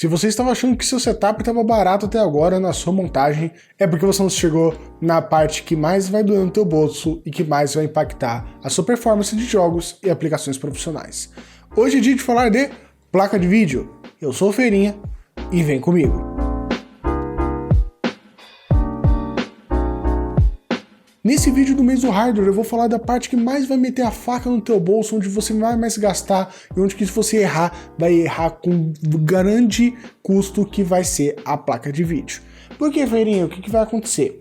Se você estava achando que seu setup estava barato até agora na sua montagem, é porque você não chegou na parte que mais vai doer no teu bolso e que mais vai impactar a sua performance de jogos e aplicações profissionais. Hoje é dia de falar de placa de vídeo. Eu sou o Feirinha e vem comigo. Nesse vídeo do mês do hardware eu vou falar da parte que mais vai meter a faca no teu bolso, onde você não vai mais gastar e onde que se você errar, vai errar com grande custo que vai ser a placa de vídeo. Por que, Feirinha? O que vai acontecer?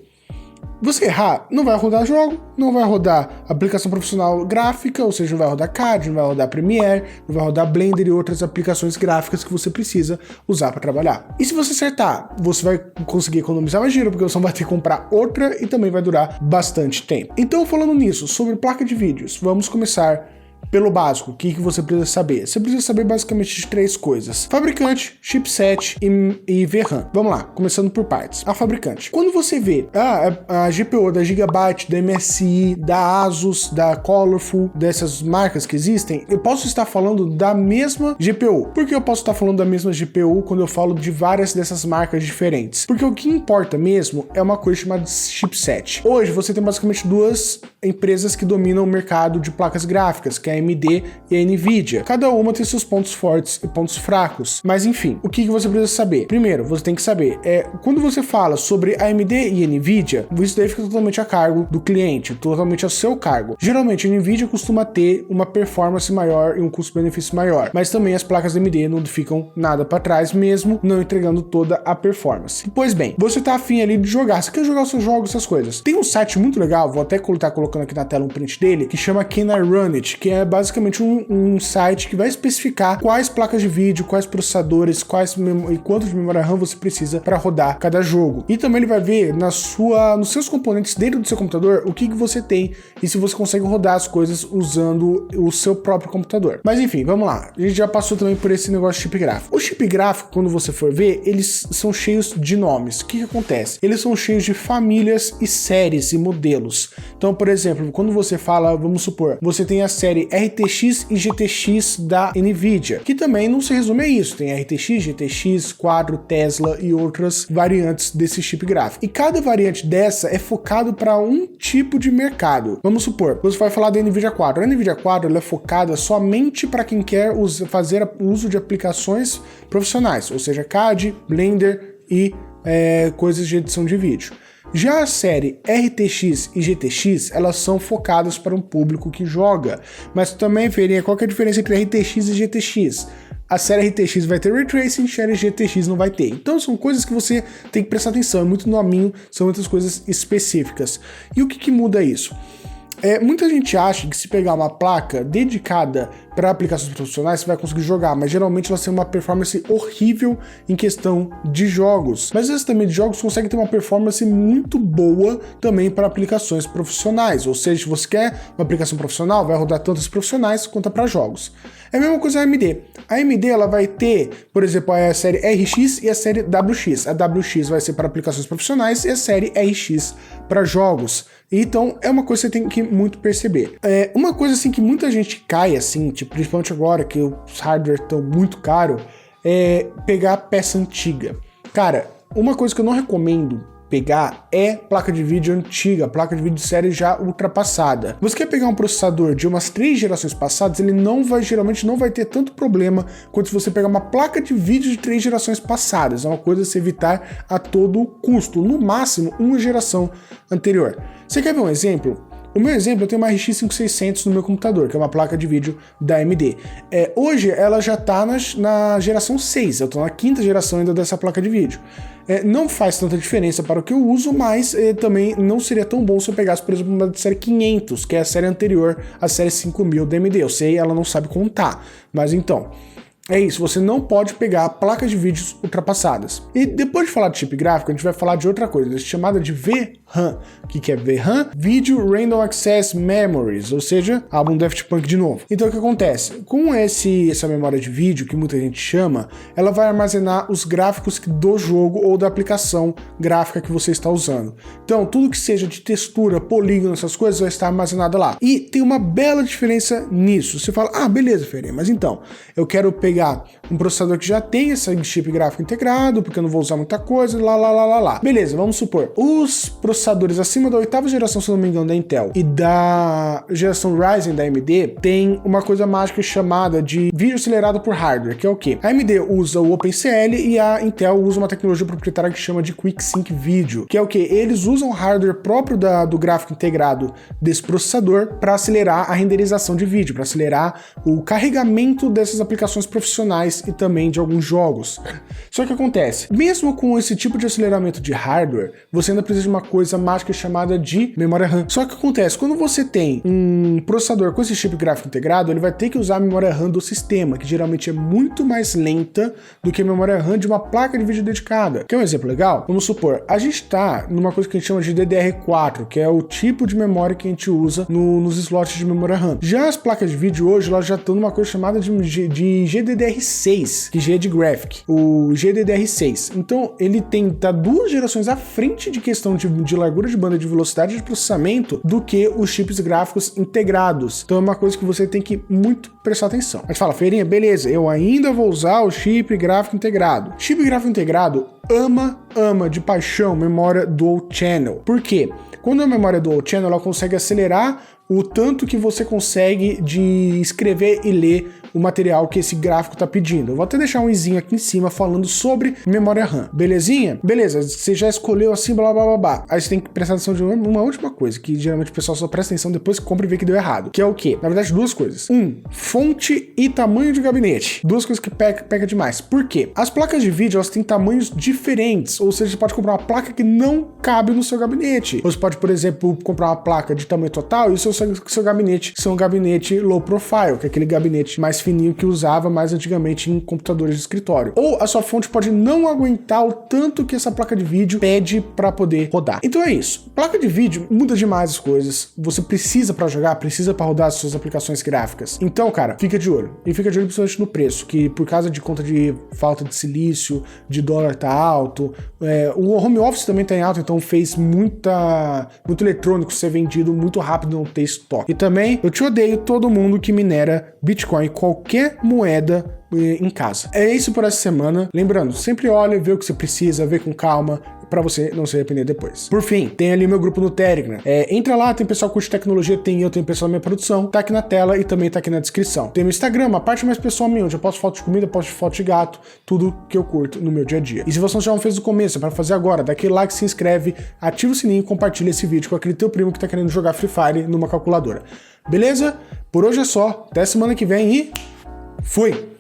Você errar, não vai rodar jogo, não vai rodar aplicação profissional gráfica, ou seja, não vai rodar CAD, não vai rodar Premiere, não vai rodar Blender e outras aplicações gráficas que você precisa usar para trabalhar. E se você acertar, você vai conseguir economizar mais dinheiro, porque você não vai ter que comprar outra e também vai durar bastante tempo. Então, falando nisso, sobre placa de vídeos, vamos começar pelo básico. O que você precisa saber? Você precisa saber basicamente de três coisas: fabricante, chipset e VRAM. Vamos lá, começando por partes. A fabricante. Quando você vê a GPU da Gigabyte, da MSI, da Asus, da Colorful, dessas marcas que existem, eu posso estar falando da mesma GPU. Por que eu posso estar falando da mesma GPU quando eu falo de várias dessas marcas diferentes? Porque o que importa mesmo é uma coisa chamada chipset. Hoje você tem basicamente duas empresas que dominam o mercado de placas gráficas, que é a AMD e a Nvidia. Cada uma tem seus pontos fortes e pontos fracos. Mas enfim, o que você precisa saber? Primeiro, você tem que saber, quando você fala sobre a AMD e a Nvidia, isso daí fica totalmente a cargo do cliente, totalmente a seu cargo. Geralmente a Nvidia costuma ter uma performance maior e um custo-benefício maior, mas também as placas da AMD não ficam nada para trás, mesmo não entregando toda a performance. Pois bem, você tá afim ali de jogar, você quer jogar os seus jogos, essas coisas. Tem um site muito legal, vou até estar colocando aqui na tela um print dele, que chama Can I Run It, que é basicamente um site que vai especificar quais placas de vídeo, quais processadores, e quanto de memória RAM você precisa para rodar cada jogo. E também ele vai ver nos seus componentes dentro do seu computador o que você tem e se você consegue rodar as coisas usando o seu próprio computador. Mas enfim, vamos lá. A gente já passou também por esse negócio de chip gráfico. O chip gráfico, quando você for ver, eles são cheios de nomes. O que acontece? Eles são cheios de famílias e séries e modelos. Então, por exemplo, quando você fala, vamos supor, você tem a série RTX e GTX da Nvidia, que também não se resume a isso. Tem RTX, GTX, Quadro, Tesla e outras variantes desse chip gráfico. E cada variante dessa é focado para um tipo de mercado. Vamos supor, você vai falar da Nvidia Quadro. A Nvidia Quadro ela é focada somente para quem quer fazer uso de aplicações profissionais, ou seja, CAD, Blender e coisas de edição de vídeo. Já a série RTX e GTX, elas são focadas para um público que joga, mas também veria qual que é a diferença entre RTX e GTX. A série RTX vai ter Ray Tracing, a série GTX não vai ter. Então são coisas que você tem que prestar atenção, é muito nominho, são muitas coisas específicas. E o que muda isso? Muita gente acha que se pegar uma placa dedicada para aplicações profissionais você vai conseguir jogar, mas geralmente elas têm uma performance horrível em questão de jogos. Mas esse também de jogos consegue ter uma performance muito boa também para aplicações profissionais, ou seja, se você quer uma aplicação profissional, vai rodar tanto as profissionais quanto para jogos. É a mesma coisa a AMD. A AMD ela vai ter, por exemplo, a série RX e a série WX. A WX vai ser para aplicações profissionais e a série RX para jogos. Então é uma coisa que você tem que muito perceber. Uma coisa assim que muita gente cai assim, tipo, principalmente agora que os hardware estão muito caros, é pegar peça antiga. Cara, uma coisa que eu não recomendo pegar é placa de vídeo antiga, placa de vídeo de série já ultrapassada. Você quer pegar um processador de umas 3 gerações passadas, ele geralmente não vai ter tanto problema quanto se você pegar uma placa de vídeo de 3 gerações passadas. É uma coisa a se evitar a todo custo, no máximo uma geração anterior. Você quer ver um exemplo? O meu exemplo, eu tenho uma RX 5600 no meu computador, que é uma placa de vídeo da AMD. Hoje ela já está na geração 6, eu estou na 5ª geração ainda dessa placa de vídeo. Não faz tanta diferença para o que eu uso, mas também não seria tão bom se eu pegasse, por exemplo, uma da série 500, que é a série anterior à série 5000 da AMD. Eu sei, ela não sabe contar, mas então... É isso, você não pode pegar placas de vídeos ultrapassadas. E depois de falar de chip gráfico, a gente vai falar de outra coisa, chamada de VRAM. RAM. O que é VRAM? Video Random Access Memories, ou seja, álbum Daft Punk de novo. Então o que acontece? Com essa memória de vídeo, que muita gente chama, ela vai armazenar os gráficos do jogo ou da aplicação gráfica que você está usando. Então tudo que seja de textura, polígono, essas coisas vai estar armazenado lá. E tem uma bela diferença nisso. Você fala, ah, beleza, Ferinha, mas então, eu quero pegar um processador que já tem esse chip gráfico integrado, porque eu não vou usar muita coisa, lá. Beleza, vamos supor, os processadores acima da 8ª geração, se não me engano, da Intel e da geração Ryzen da AMD, tem uma coisa mágica chamada de vídeo acelerado por hardware, que é o quê? A AMD usa o OpenCL e a Intel usa uma tecnologia proprietária que chama de QuickSync Video, que é o quê? Eles usam o hardware próprio do gráfico integrado desse processador para acelerar a renderização de vídeo, para acelerar o carregamento dessas aplicações profissionais e também de alguns jogos. Só que acontece, mesmo com esse tipo de aceleramento de hardware, você ainda precisa de uma coisa mágica chamada de memória RAM. Só que acontece, quando você tem um processador com esse chip gráfico integrado, ele vai ter que usar a memória RAM do sistema, que geralmente é muito mais lenta do que a memória RAM de uma placa de vídeo dedicada. Quer um exemplo legal? Vamos supor, a gente está numa coisa que a gente chama de DDR4, que é o tipo de memória que a gente usa nos slots de memória RAM. Já as placas de vídeo hoje, elas já estão numa coisa chamada de GDDR6, que já é de Graphic, o GDDR6. Então, ele tá 2 gerações à frente de questão de largura de banda, de velocidade de processamento, do que os chips gráficos integrados. Então, é uma coisa que você tem que muito prestar atenção. A gente fala, Ferinha, beleza, eu ainda vou usar o chip gráfico integrado. Chip gráfico integrado ama de paixão memória dual channel. Por quê? Quando a memória dual channel, ela consegue acelerar o tanto que você consegue de escrever e ler o material que esse gráfico está pedindo. Eu vou até deixar um izinho aqui em cima falando sobre memória RAM. Belezinha? Beleza, você já escolheu assim, blá blá blá blá. Aí você tem que prestar atenção de uma última coisa, que geralmente o pessoal só presta atenção depois que compra e vê que deu errado. Que é o quê? Na verdade, 2 coisas. Fonte e tamanho de gabinete. 2 coisas que pega demais. Por quê? As placas de vídeo, elas têm tamanhos diferentes, ou seja, você pode comprar uma placa que não cabe no seu gabinete. Você pode, por exemplo, comprar uma placa de tamanho total e o seu gabinete ser um gabinete low profile, que é aquele gabinete mais fininho que usava mais antigamente em computadores de escritório. Ou a sua fonte pode não aguentar o tanto que essa placa de vídeo pede para poder rodar. Então é isso. Placa de vídeo muda demais as coisas. Você precisa para jogar, precisa para rodar as suas aplicações gráficas. Então, cara, fica de olho. E fica de olho principalmente no preço, que por causa de conta de falta de silício, de dólar tá alto, o home office também tá em alto, então fez muito eletrônico ser vendido muito rápido, não ter estoque. E também, eu te odeio todo mundo que minera Bitcoin, qualquer moeda em casa. É isso por essa semana. Lembrando, sempre olha, vê o que você precisa, vê com calma, pra você não se arrepender depois. Por fim, tem ali meu grupo no Telegram. Entra lá, tem pessoal que curte tecnologia, tem pessoal da minha produção, tá aqui na tela e também tá aqui na descrição. Tem meu Instagram, a parte mais pessoal minha, onde eu posto foto de comida, posto foto de gato, tudo que eu curto no meu dia a dia. E se você já não fez no começo, é pra fazer agora, dá aquele like, se inscreve, ativa o sininho e compartilha esse vídeo com aquele teu primo que tá querendo jogar Free Fire numa calculadora. Beleza? Por hoje é só. Até semana que vem e fui!